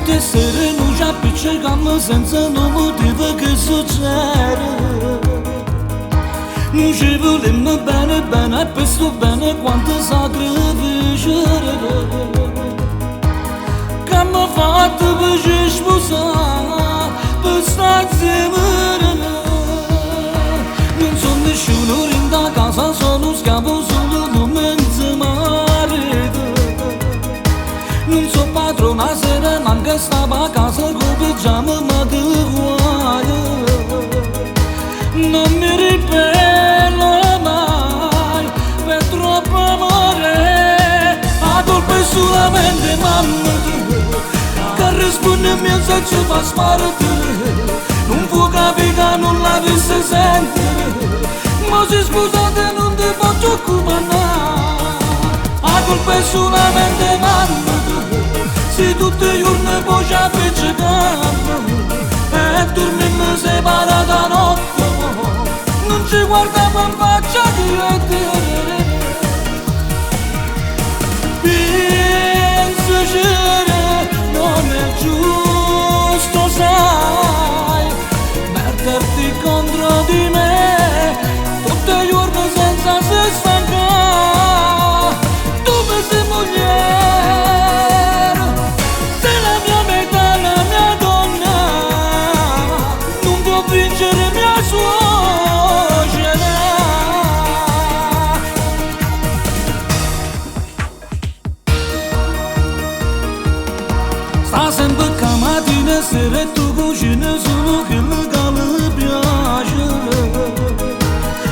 Molte sere non ci appiccichiamo senza un motivo che succede. Non ci volemmo bene bene e per sto bene quanto sacrificio che abbiamo fatto per ci sposare, per stare insieme. Non sono nessuno in da casa, sono schiavo solo non mezzo marito. Non so padrona sera, manca stava a casa con pigiama ma che vuoi. Non mi ribello mai per troppo amore. La colpa è solamente mamma che risponde a mio senso fa sparate. Non può capire che non la vista sente, ma se scusate non ti faccio occupare. La colpa è solamente mamma, se tutti i giorni poi ci appiccichiamo e dormiamo separati a notte, non ci guardiamo in faccia diretta. Pensaci non è giusto, sai, metterti contro di me tutti i giorni senza se stancare. Tu mi sei mogliere, sei la mia metà, la mia donna, non può vincere mia suocera. Sta sempre che mattina e sera e tu cucina solo quello che mi piace.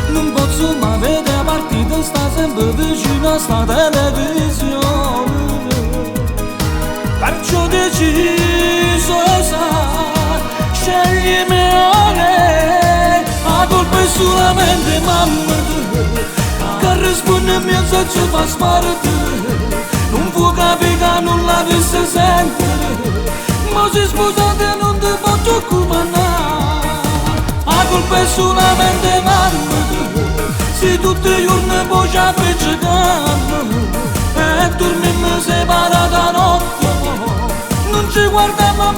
Non posso mai vedere la partita, sta sempre vicino a sta televisione. Perciò ho deciso, sai, scegli me. La colpa è solamente mamma che risponde a mio senso fa sparate. Non può capire che non la vista sente, ma se scusate non ti faccio occupare. La colpa è solamente mamma, se tutti i giorni poi ci appiccichiamo e dormiamo separati a notte, non ci guardiamo